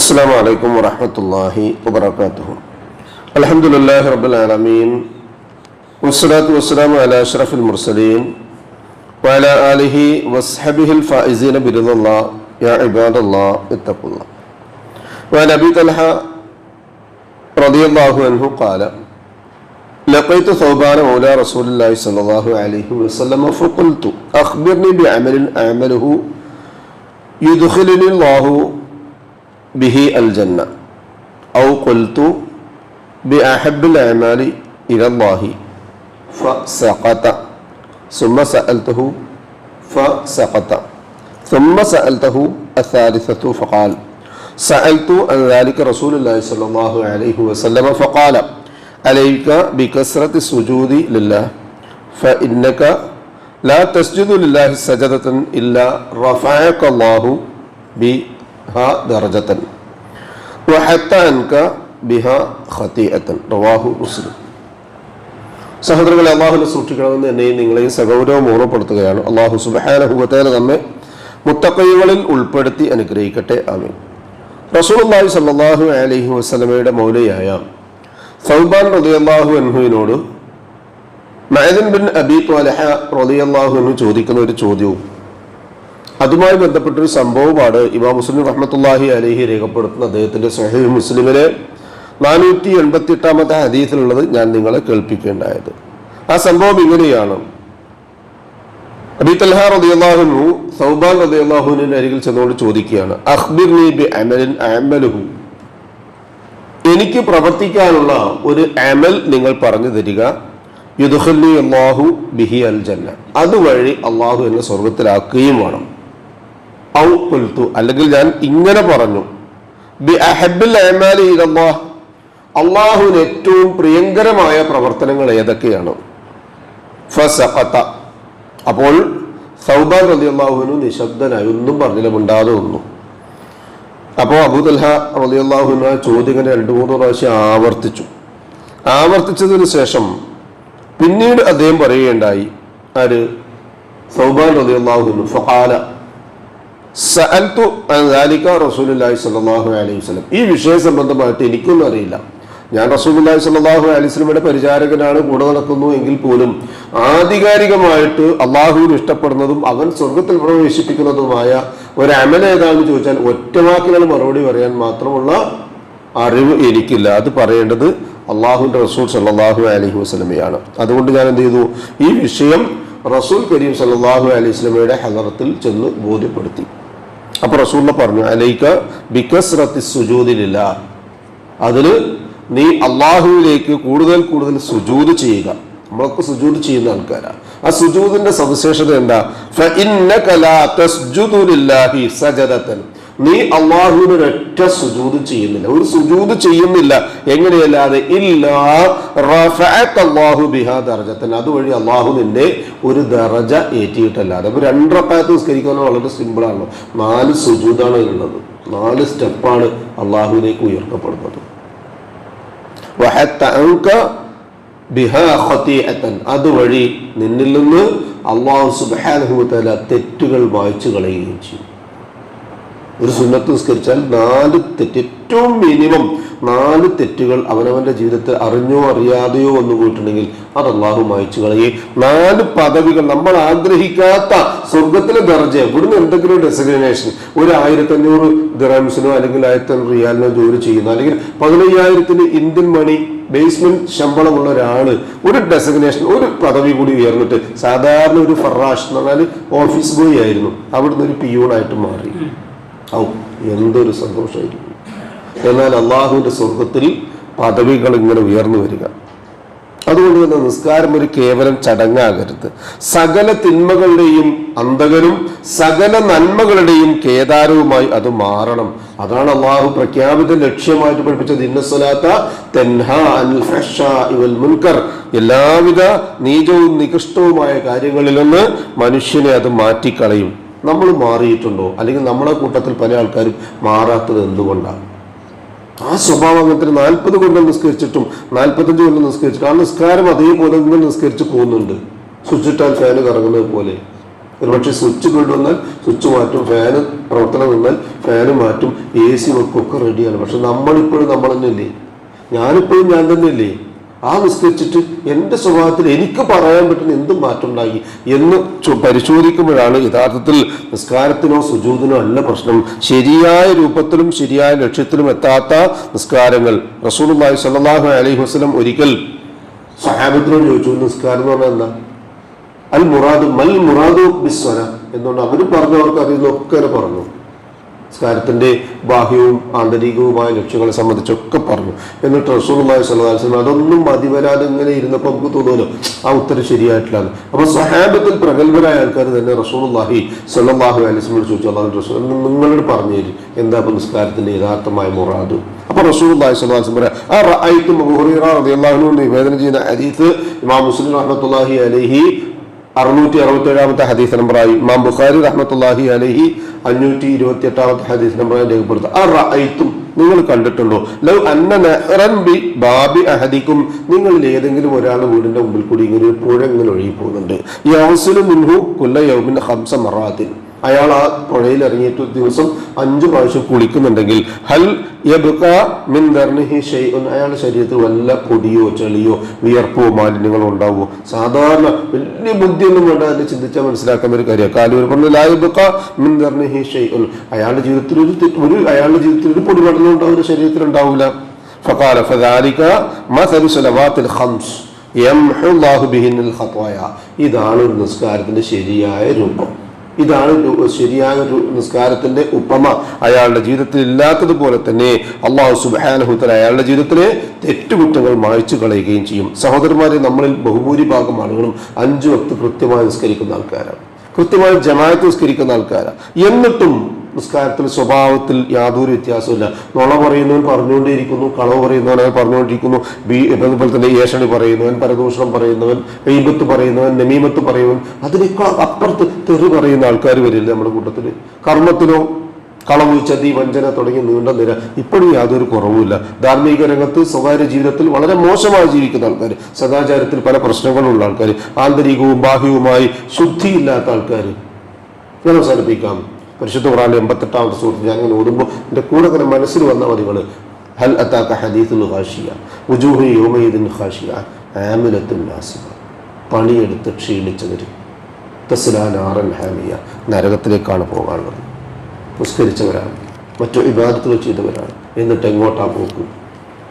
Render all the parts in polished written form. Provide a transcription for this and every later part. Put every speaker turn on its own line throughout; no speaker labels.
അസ്സലാമു അലൈക്കും വറഹ്മത്തുള്ളാഹി വബറകാതുഹു. അൽഹംദുലില്ലാഹി റബ്ബിൽ ആലമീൻ വസ്സലാത്തു വസ്സലാമു അലാ അഷ്റഫിൽ മുർസലീൻ വഅലാ ആലിഹി വസ്ഹബിഹിൽ ഫായിസീന ബിറിദല്ലാഹ് യാ ഇബാദല്ലാഹ് ഇത്തഖുല്ലാഹ്. വഅൻ അബീ തൽഹ റളിയല്ലാഹു അൻഹു ഖാല ലഖൈതു സൗബാന മൗലാ റസൂലില്ലാഹി സ്വല്ലല്ലാഹു അലൈഹി വസല്ലം ഫഖുൽതു അഖ്ബിർനി ബിഅമലിൻ അഅമലുഹു യുദ്ഖിലുനി അല്ലാഹു ബിഹി അൽ ജന്ന ഔ ഖുൽതു ബിഅഹബ്ബിൽ അഅമാലി ഇലല്ലാഹി ഫസഖത സുമ്മ സഅൽതുഹു ഫസഖത സുമ്മ സഅൽതുഹു الثالثة فقال سألت عن ذلك رسول الله صلى الله عليه وسلم فقال عليك بكثرة السجود لله فإنك لا تسجد لله سجدة إلا رفعك الله بها درجة وحتى أنك بها خطيئة رواه مسلم. സഹോദരങ്ങളെ, അള്ളാഹുവിനെ സൂക്ഷിക്കണമെന്ന് എന്നെയും നിങ്ങളെയും സഗൗരവം ഓർമ്മപ്പെടുത്തുകയാണ്. അള്ളാഹു സുബ്ഹാനഹു വ തആല നമ്മെ മുത്തഖീകളിൽ ഉൾപ്പെടുത്തി അനുഗ്രഹിക്കട്ടെ. ആമീൻ. റസൂലുള്ളാഹി സ്വല്ലല്ലാഹു അലൈഹി വസല്ലമയുടെ മൗലയായ സൗബാൻ റളിയല്ലാഹു അൻഹുവിനോട് മഅദിൻ ബിൻ അബീ ത്വൽഹ റളിയല്ലാഹു അൻഹു ചോദിക്കുന്ന ഒരു ചോദ്യവും അതുമായി ബന്ധപ്പെട്ടൊരു സംഭവമാണ് ഇമാം മുസ്ലിം റഹ്മത്തുള്ളാഹി അലൈഹി രേഖപ്പെടുത്തുന്ന അദ്ദേഹത്തിന്റെ സ്വഹീഹ് മുസ്ലിമിലെ 488-ാമത്തെ ഹദീസിലുള്ളത് ഞാൻ നിങ്ങളെ കേൾപ്പിക്കേണ്ടായത്. ആ സംഭവം ഇങ്ങനെയാണ്. അബീ തൽഹ റളിയല്ലാഹു അൻഹു സൗബാൻ റളിയല്ലാഹു അൻഹുവിന്റെ അരികിൽ ചെന്നുകൊണ്ട് ചോദിക്കുകയാണ്, അഖ്ബിർനി ബിഅമലിൻ അഅമലുഹു, എനിക്ക് പ്രവർത്തിക്കാനുള്ള ഒരു അമൽ നിങ്ങൾ പറഞ്ഞു തരിക, യുദ്ഖിലുനി അല്ലാഹു ബിഹി അൽ ജന്ന, അതുവഴി അള്ളാഹു എന്നെ സ്വർഗത്തിലാക്കുകയും വേണം. ഔ ഖുൽതു, അല്ലെങ്കിൽ ഞാൻ ഇങ്ങനെ പറഞ്ഞു, ബിഅഹബ്ബിൽ അഅമാലി ഇലല്ലാഹ്, അള്ളാഹുവിന് ഏറ്റവും പ്രിയങ്കരമായ പ്രവർത്തനങ്ങൾ ഏതൊക്കെയാണ്? ഫസഖത, അപ്പോൾ സൗബാൻ റളിയല്ലാഹു അൻഹു നിശബ്ദനായി, ഒന്നും പറഞ്ഞില്ല, മിണ്ടാതെ ഒന്നു. അപ്പോൾ അബൂ തൽഹ റളിയല്ലാഹു അൻഹു ആ ചോദ്യം 2-3 പ്രാവശ്യം ആവർത്തിച്ചതിന് ശേഷം പിന്നീട് അദ്ദേഹം പറയുകയുണ്ടായി. ആര്? സൗബാൻ റളിയല്ലാഹു അൻഹു. ഫഖാല സഅൽതു അൻ ദാലിക റസൂലുള്ളാഹി സ്വല്ലല്ലാഹു അലൈഹി വസല്ലം, ഈ വിഷയ സംബന്ധമായിട്ട് എനിക്കൊന്നും അറിയില്ല. ഞാൻ റസൂലുള്ളാഹി സ്വല്ലല്ലാഹു അലൈഹി വസല്ലമയുടെ പരിചാരകനാണ്, കൂടെ നടക്കുന്നു എങ്കിൽ പോലും ആധികാരികമായിട്ട് അള്ളാഹുവിന് ഇഷ്ടപ്പെടുന്നതും അവൻ സ്വർഗത്തിൽ പ്രവേശിപ്പിക്കുന്നതുമായ ഒരു അമൽ ഏതാണെന്ന് ചോദിച്ചാൽ ഒറ്റവാക്കിനാൽ മറുപടി പറയാൻ മാത്രമുള്ള അറിവ് എനിക്കില്ല. അത് പറയേണ്ടത് അള്ളാഹുവിന്റെ റസൂൽ സല്ലല്ലാഹു അലൈഹി വസല്ലമയാണ്. അതുകൊണ്ട് ഞാൻ എന്ത് ചെയ്തു, ഈ വിഷയം റസൂൽ കരീം സല്ലല്ലാഹു അലൈഹി വസല്ലമയുടെ ഹദറത്തിൽ ചെന്ന് ബോധ്യപ്പെടുത്തി. അപ്പൊ റസൂൽ പറഞ്ഞു, അലൈക ബികസ്റത്തി സുജൂദി ലില്ലാഹ്, അതിന് നീ അള്ളാഹുവിലേക്ക് കൂടുതൽ സുജൂദ് ചെയ്യുക. നമ്മളൊക്കെ സുജൂദ് ചെയ്യുന്ന ആൾക്കാരാണ്. ആ സുജൂദിന്റെ സവിശേഷത എന്താ? ഫഇന്നക ലാ തസ്ജുദു ലില്ലാഹി സജദതൻ, നീ അള്ളാഹുവിന് ഒരൊറ്റ സുജൂദ് ചെയ്യുന്നില്ല, ഒരു സുജൂദ് ചെയ്യുന്നില്ല. എങ്ങനെയല്ലാതെ? ഇല്ലാ റഫഅക അല്ലാഹു ബിഹാ ദർജതൻ, അതുവഴി അള്ളാഹു നിന്നെ ഒരു ദർജ ഏറ്റിയിട്ടല്ലാതെ. അപ്പൊ 2 റക്അത്ത് നിസ്കരിക്കാൻ വളരെ സിമ്പിൾ ആണല്ലോ. 4 സുജൂദാണ് ഉള്ളത്, 4 സ്റ്റെപ്പാണ് അള്ളാഹുവിലേക്ക് ഉയർത്തപ്പെടുന്നത്. വഹത്ത അൻക ബിഹാ ഖതീഅതൻ, അതുവഴി നിന്നിൽ നിന്ന് അല്ലാഹു സുബ്ഹാനഹു വ തആല തെറ്റുകൾ മായ്ച്ചു കളയുകയും ചെയ്യും. ഒരു സുന്നത്ത് നിസ്കരിച്ചാൽ 4 തെറ്റ്, ഏറ്റവും മിനിമം 4 തെറ്റുകൾ അവനവന്റെ ജീവിതത്തിൽ അറിഞ്ഞോ അറിയാതെയോ വന്നു പോയിട്ടുണ്ടെങ്കിൽ അത് അള്ളാഹു മായ്ച്ചു കളയുകയും 4 പദവികൾ, നമ്മൾ ആഗ്രഹിക്കാത്ത സ്വർഗത്തിലെ ദർജ, ഇവിടുന്ന് എന്തെങ്കിലും ഡെസിഗ്നേഷൻ, ഒരു 1500 ദിർഹംസിനോ അല്ലെങ്കിൽ 1500 റിയാലിനോ ജോലി ചെയ്യുന്ന, അല്ലെങ്കിൽ 15,000 ഇന്ത്യൻ മണി ബേസ്മെന്റ് ശമ്പളമുള്ള ഒരാള് ഒരു ഡെസിഗ്നേഷൻ, ഒരു പദവി കൂടി ഉയർന്നിട്ട്, സാധാരണ ഒരു ഫറാഷ് എന്ന് പറഞ്ഞാൽ ഓഫീസ് ബോയ് ആയിരുന്നു, അവിടുന്ന് ഒരു പിയൂണായിട്ട് മാറി. എന്തൊരു സന്തോഷമായിരിക്കും. എന്നാൽ അള്ളാഹുവിന്റെ സ്വർഗത്തിൽ പദവികൾ ഇങ്ങനെ ഉയർന്നു വരിക. അതുകൊണ്ട് തന്നെ നിസ്കാരം ഒരു കേവലം ചടങ്ങാകരുത്. സകല തിന്മകളുടെയും അന്തകനും സകല നന്മകളുടെയും കേദാരവുമായി അത് മാറണം. അതാണ് അള്ളാഹു പ്രഖ്യാപിത ലക്ഷ്യമായിട്ട് പഠിപ്പിച്ചത്. ഇന്ന സ്വലാത്ത തൻഹാ അനിൽ ഫഹ്ശാഇ വൽ മുൻകർ, എല്ലാവിധ നീചവും നികൃഷ്ടവുമായ കാര്യങ്ങളിൽ നിന്ന് മനുഷ്യനെ അത് മാറ്റിക്കളയും. നമ്മൾ മാറിയിട്ടുണ്ടോ? അല്ലെങ്കിൽ നമ്മളെ കൂട്ടത്തിൽ പല ആൾക്കാരും മാറാത്തത് എന്തുകൊണ്ടാണ്? ആ സ്വഭാവം അങ്ങനത്തെ 40 കൊല്ലം നിസ്കരിച്ചിട്ടും 45 കൊല്ലം നിസ്കരിച്ചിട്ടും ആ നിസ്കാരം അതേപോലെ നിസ്കരിച്ച് പോകുന്നുണ്ട്. സ്വിച്ചിട്ടാൽ ഫാന് കറങ്ങുന്നത് പോലെ. ഒരുപക്ഷെ സ്വിച്ച് കേടുവന്നാൽ സ്വിച്ച് മാറ്റും, ഫാന് പ്രവർത്തനം നിന്നാൽ ഫാന് മാറ്റും, AC വെക്കും, ഒക്കെ റെഡിയാണ്. പക്ഷെ നമ്മളിപ്പോഴും നമ്മൾ തന്നെയല്ലേ, ഞാനിപ്പോഴും ഞാൻ തന്നെയല്ലേ. ആ നിസ്കരിച്ചിട്ട് എൻ്റെ സ്വഭാവത്തിൽ എനിക്ക് പറയാൻ പറ്റുന്ന എന്തും മാറ്റം ഉണ്ടായി എന്ന് പരിശോധിക്കുമ്പോഴാണ് യഥാർത്ഥത്തിൽ നിസ്കാരത്തിനോ സുജൂദിനോ അല്ല പ്രശ്നം, ശരിയായ രൂപത്തിലും ശരിയായ ലക്ഷ്യത്തിലും എത്താത്ത നിസ്കാരങ്ങൾ. റസൂലുള്ളാഹി സ്വല്ലല്ലാഹു അലൈഹി വസല്ലം ഒരിക്കൽ സ്വഹാബത്തിനോട് ചോദിച്ചു, നിസ്കാരം എന്ന് പറഞ്ഞാൽ എന്താ? മൽ മുറാദു ബിസ്വല എന്നുകൊണ്ട് അവർ പറഞ്ഞവർക്ക് അറിയുന്നൊക്കെ പറഞ്ഞു. നിസ്കാരത്തിന്റെ ബാഹ്യവും ആന്തരികവുമായ ലക്ഷ്യങ്ങളെ സംബന്ധിച്ചൊക്കെ പറഞ്ഞു. എന്നിട്ട് റസൂലുള്ളാഹി സ്വല്ലല്ലാഹു അലൈഹി വസല്ലം അതൊന്നും മതി വരാതെ ഇങ്ങനെ ഇരുന്നപ്പോൾ നമുക്ക് തോന്നുമല്ലോ ആ ഉത്തരം ശരിയായിട്ടില്ല. അപ്പൊ സ്വഹാബത്തിൽ പ്രഗത്ഭരായ ആൾക്കാർ തന്നെ റസൂലുള്ളാഹി സ്വല്ലല്ലാഹു അലൈഹി വസല്ലം ചോദിച്ചു, അല്ലാഹുവിന്റെ റസൂൽ നിങ്ങളോട് പറഞ്ഞു തരും എന്താ ഇപ്പൊ നിസ്കാരത്തിന്റെ യഥാർത്ഥമായ മുറാദ്. അപ്പൊ റസൂലുള്ളാഹി സ്വല്ലല്ലാഹു അലൈഹി വസല്ലം റഅയ്തു അബൂ ഹുറൈറ റളിയല്ലാഹു അൻഹു നിവേദനം ചെയ്യുന്ന ഹദീസ് ഇമാം മുസ്ലിം റഹ്മത്തുള്ളാഹി അലൈഹി 667 ഹദീസ് നമ്പറായി, ഇമാം ബുഖാരി റഹ്മത്തുള്ളാഹി അലൈഹി 528 ഹദീസ് നമ്പറായി രേഖപ്പെടുത്തും. നിങ്ങൾ കണ്ടിട്ടുണ്ടോ? ലൗ അന്ന നഹ്റൻ ബി ബാബി അഹദിക്കും, നിങ്ങളിൽ ഏതെങ്കിലും ഒരാൾ വീടിന്റെ മുമ്പിൽ കൂടി ഇങ്ങനെ ഒരു പുഴ ഇങ്ങനെ ഒഴുകി പോകുന്നുണ്ട്. യഗ്സിലു മിൻഹു കുല്ല യൗമിൻ 5 മറാത്തിൻ, അയാൾ ആ പുഴയിൽ ഇറങ്ങിയിട്ട് ദിവസം 5 പ്രാവശ്യം കുളിക്കുന്നുണ്ടെങ്കിൽ ഹൽ യബ്ഖ മിൻ ദർനിഹി ഷൈഉൻ, അയാളുടെ ശരീരത്തിൽ വല്ല പൊടിയോ ചെളിയോ വിയർപ്പോ മാലിന്യങ്ങളോ ഉണ്ടാവുമോ? സാധാരണ വലിയ ബുദ്ധിയൊന്നും വേണ്ട, അതിനെ ചിന്തിച്ചാൽ മനസ്സിലാക്കാൻ ഒരു കാര്യം. കാലൂർ പറഞ്ഞു ലാ യബ്ഖ മിൻ ദർനിഹി ഷൈഉൻ, അയാളുടെ ജീവിതത്തിൽ ഒരു പൊടി പടലും ഉണ്ടാവില്ല, ശരീരത്തിൽ ഉണ്ടാവില്ല. ഫഖാല ഫദാലിക മസലു സലവാത്തിൽ ഖംസ് യംഹു അല്ലാഹു ബിഹിന്നൽ ഖത്വായ, ഇതാണ് ഒരു നിസ്കാരത്തിന്റെ ശരിയായ രൂപം, ഇതാണ് ശരിയായ ഒരു നിസ്കാരത്തിന്റെ ഉപമ. അയാളുടെ ജീവിതത്തിൽ ഇല്ലാത്തതുപോലെ തന്നെ അല്ലാഹു സുബ്ഹാനഹു തആല അയാളുടെ ജീവിതത്തിലെ തെറ്റുകുറ്റങ്ങൾ മായ്ച്ചു കളയുകയും ചെയ്യും. സഹോദരന്മാരെ, നമ്മളിൽ ബഹുഭൂരിഭാഗം ആളുകളും 5 വക്ത് കൃത്യമായി നിസ്കരിക്കുന്ന ആൾക്കാരാണ്, കൃത്യമായി ജമാഅത്ത് നിസ്കരിക്കുന്ന ആൾക്കാരാണ്. എന്നിട്ടും നിസ്കാരത്തിൽ സ്വഭാവത്തിൽ യാതൊരു വ്യത്യാസമില്ല. നുണ പറയുന്നവൻ പറഞ്ഞുകൊണ്ടേയിരിക്കുന്നു, കളവ് പറയുന്നവൻ പറഞ്ഞുകൊണ്ടിരിക്കുന്നു, അതുപോലെ തന്നെ ഏഷണി പറയുന്നവൻ, പരദൂഷണം പറയുന്നവൻ, ഗീബത്ത് പറയുന്നവൻ, നമീമത്ത് പറയുന്നവൻ, അതിനേക്കാൾ അപ്പുറത്ത് തെറി പറയുന്ന ആൾക്കാർ വരില്ല നമ്മുടെ കൂട്ടത്തിൽ. കർമ്മത്തിലോ കളവ്, ചതി, വഞ്ചന തുടങ്ങി നീണ്ട നിര, ഇപ്പോഴും യാതൊരു കുറവുമില്ല. ധാർമ്മിക രംഗത്ത് സ്വകാര്യ ജീവിതത്തിൽ വളരെ മോശമായി ജീവിക്കുന്ന ആൾക്കാർ, സദാചാരത്തിൽ പല പ്രശ്നങ്ങളുള്ള ആൾക്കാർ, ആന്തരികവും ബാഹ്യവുമായി ശുദ്ധിയില്ലാത്ത ആൾക്കാർ. ഞാൻ അവസാനിപ്പിക്കാം. പരിശുദ്ധ ഖുർആനിലെ 88-ാമത്തെ സൂറത്ത് ഞാൻ ഇങ്ങനെ ഓതുമ്പോൾ എൻ്റെ കൂടെ തന്നെ മനസ്സിൽ വന്ന മതികൾ ഹൽ അതാക ഹദീസുൽ ഖാശിയ വുജൂഹു യൗമയിദിൻ ഖാശിയ ആമിലത്തുൻ നാസിബ, പണിയെടുത്ത് ക്ഷീണിച്ചവർ, തസ്ലാ നാറൻ ഹാമിയ, നരകത്തിലേക്കാണ് പോകാനുള്ളത്. നിസ്കരിച്ചവരാണ്, മറ്റു ഇബാദത്തുകൾ ചെയ്തവരാണ്, എന്നിട്ട് എങ്ങോട്ടാ പോക്ക്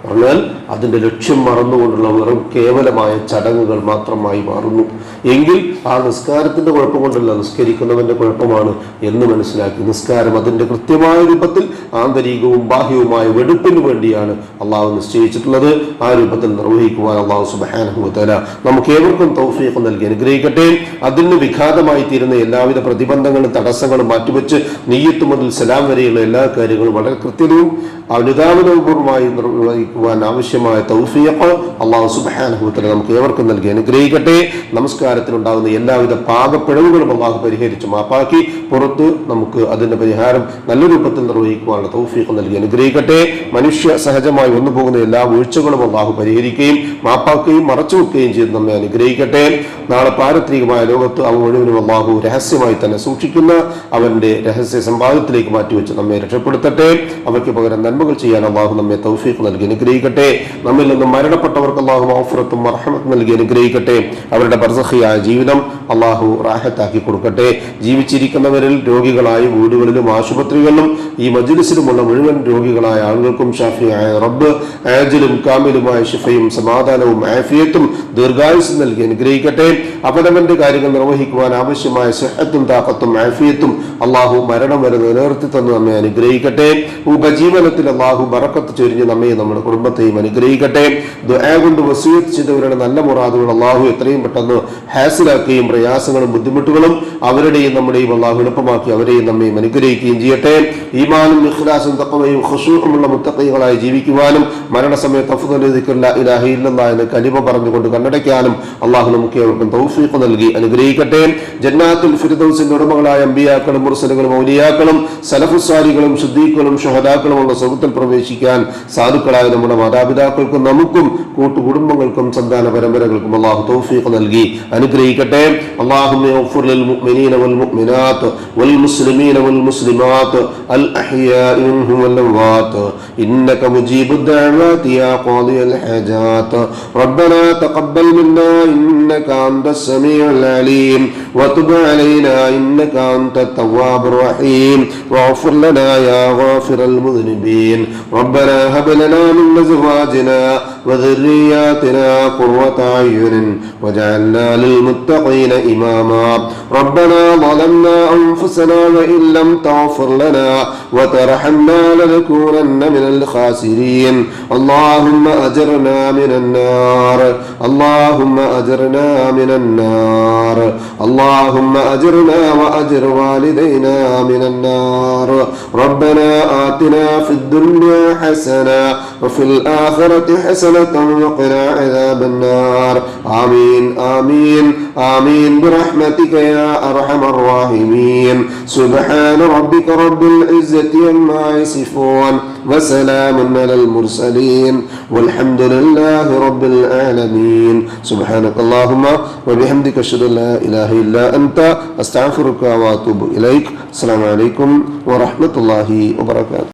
പറഞ്ഞാൽ അതിൻ്റെ ലക്ഷ്യം മറന്നുകൊണ്ടുള്ള വെറും കേവലമായ ചടങ്ങുകൾ മാത്രമായി മാറുന്നു. എങ്കിൽ ആ നിസ്കാരത്തിൻ്റെ കുഴപ്പം കൊണ്ടല്ല, നിസ്കരിക്കുന്നവൻ്റെ കുഴപ്പമാണ് എന്ന് മനസ്സിലാക്കി നിസ്കാരം അതിൻ്റെ കൃത്യമായ രൂപത്തിൽ ആന്തരികവും ബാഹ്യവുമായ വെടുപ്പിന് വേണ്ടിയാണ് അള്ളാഹു നിശ്ചയിച്ചിട്ടുള്ളത്. ആ രൂപത്തിൽ നിർവഹിക്കുവാൻ അള്ളാഹു സുബ്ഹാനഹു വ തആല നമുക്ക് ഏവർക്കും തൗഫീഖ് നൽകി അനുഗ്രഹിക്കട്ടെ. അതിന് വിഘാതമായി തീരുന്ന എല്ലാവിധ പ്രതിബന്ധങ്ങളും തടസ്സങ്ങളും മാറ്റിവെച്ച് നിയ്യത്ത് മുതൽ സലാം വരെയുള്ള എല്ലാ കാര്യങ്ങളും വളരെ കൃത്യതയും അനുധാവനപൂർവ്വമായി നിർവഹിക്കുവാൻ ആവശ്യമായ തൗഫീഖ് അള്ളാഹു സുബ്ഹാനഹു വ തആല നമുക്ക് ഏവർക്കും നൽകി അനുഗ്രഹിക്കട്ടെ. നമസ്കാരത്തിലുണ്ടാകുന്ന എല്ലാവിധ പാകപ്പിഴവുകളും അള്ളാഹു പരിഹരിച്ച് മാപ്പാക്കി പുറത്ത് നമുക്ക് അതിന്റെ പരിഹാരം നല്ല രൂപത്തിൽ നിർവഹിക്കുവാനുള്ള തൗഫീഖ് നൽകി അനുഗ്രഹിക്കട്ടെ. മനുഷ്യ സഹജമായി വന്നു പോകുന്ന എല്ലാ വീഴ്ചകളും അള്ളാഹു പരിഹരിക്കുകയും മാപ്പാക്കുകയും മറച്ചു വെക്കുകയും ചെയ്ത് നമ്മെ അനുഗ്രഹിക്കട്ടെ. നാളെ പാരത്രികമായ ലോകത്ത് അവ മുഴുവനും അള്ളാഹു രഹസ്യമായി തന്നെ സൂക്ഷിക്കുന്ന അവന്റെ രഹസ്യ സമ്പാദത്തിലേക്ക് മാറ്റിവെച്ച് നമ്മെ രക്ഷപ്പെടുത്തട്ടെ. അവയ്ക്ക് പകരം നന്മകൾ ചെയ്യാൻ അള്ളാഹു നമ്മെ തൗഫീഖ് നൽകി അനുഗ്രഹിക്കട്ടെ. നമ്മിൽ നിന്ന് മരണപ്പെട്ടവർക്ക് അള്ളാഹു മഗ്ഫിറത്തും മർഹമത്തും നൽകി അനുഗ്രഹിക്കട്ടെ. അവരുടെ ബർസഖിയായ ജീവിതം അള്ളാഹു റാഹത്താക്കി കൊടുക്കട്ടെ. ജീവിച്ചിരിക്കുന്നവരിൽ രോഗികളായി വീടുകളിലും ആശുപത്രികളിലും ഈ മജ്ലിസിലുമുള്ള മുഴുവൻ രോഗികളായ ആളുകൾക്കും ഷാഫിയായ റബ്ബ് ആജിലും കാമിലുമായ ശിഫയും സമാധാനവും ആഫിയത്തും ദീർഘായുസ്സും നൽകി അനുഗ്രഹിക്കട്ടെ. അവനവന്റെ കാര്യങ്ങൾ നിർവഹിക്കുവാൻ ആവശ്യമായ സിഹത്തും താഖത്തും ആഫിയത്തും അള്ളാഹു മരണം വരെ നിലനിർത്തി തന്നു നമ്മെ അനുഗ്രഹിക്കട്ടെ. ഉപജീവനത്തിൽ അള്ളാഹു ബറക്കത്ത് ചൊരിഞ്ഞ് നമ്മെ നമ്മുടെ കുടുംബത്തെയും അനുഗ്രഹിക്കട്ടെ. ദുആ കൊണ്ട് വസിയത്ത് ചെയ്തവരുടെ നല്ല മുറാദുകൾ അള്ളാഹു എത്രയും പെട്ടെന്ന് ഹാസിലാക്കുകയും പ്രയാസങ്ങളും ബുദ്ധിമുട്ടുകളും അവരുടെയും നമ്മുടെയും അള്ളാഹു എളുപ്പമാക്കി അവരെയും നമ്മയും അനുഗ്രഹിക്കുകയും ചെയ്യട്ടെ. ഈമാനും ഇഖ്ലാസും തഖ്വയും ഖുശൂഉമുള്ള മുത്തഖീകളായി ജീവിക്കുവാനും മരണസമയത്ത് അഫ്ദലു ദിക്ർ ലാ ഇലാഹ ഇല്ലല്ലാഹ് എന്ന കലിമ പറഞ്ഞുകൊണ്ട് കണ്ണടയ്ക്കാനും അള്ളാഹു നമുക്ക് ഏവർക്കും തൗഫീഖ് നൽകി അനുഗ്രഹിക്കട്ടെ. ജന്നാത്തുൽ ഫിർദൗസിന്റെ ഉടമകളായ അമ്പിയാക്കളും മുർസലുകളും ഔലിയാക്കളും സലഫുസ്സാലികളും സിദ്ദീഖുകളും ശുഹദാക്കളുമുള്ള സ്വർഗ്ഗത്തിൽ പ്രവേശിക്കാൻ സാധുക്കളായ നമ്മുടെ മാതാപിതാക്കൾക്കും നമുക്കും കൂട്ടുകുടുംബങ്ങൾക്കും സന്താന പരമ്പരകൾക്കും അള്ളാഹു തൗഫീഖ് നൽകി അനുഗ്രഹിക്കട്ടെ. اللهم اغفر للمؤمنين والمؤمنات والمسلمين والمسلمات الأحياء منهم والأموات إنك مجيب الدعوات يا قاضي الحاجات ربنا تقبل منا إنك أنت السميع العليم وتب علينا إنك أنت التواب الرحيم واغفر لنا يا غافر المذنبين ربنا هب لنا من أزواجنا وذرياتنا قرة أعين واجعلنا للمتقين إماما ربنا ظلمنا أنفسنا وإن لم تغفر لنا وترحمنا لنكونن من الخاسرين اللهم أجرنا من النار اللهم أجرنا من النار اللهم أجرنا وأجر والدينا من النار ربنا آتنا في الدنيا حسنة وفي الآخرة حسنة وقنا عذاب النار آمين آمين آمين برحمتك يا أرحم الراحمين سبحان ربك رب العزة عما يصفون وسلام على المرسلين والحمد لله رب العالمين سبحانك اللهم وبحمدك أشهد أن لا إله إلا أنت أستغفرك وأتوب إليك السلام عليكم ورحمة الله وبركاته.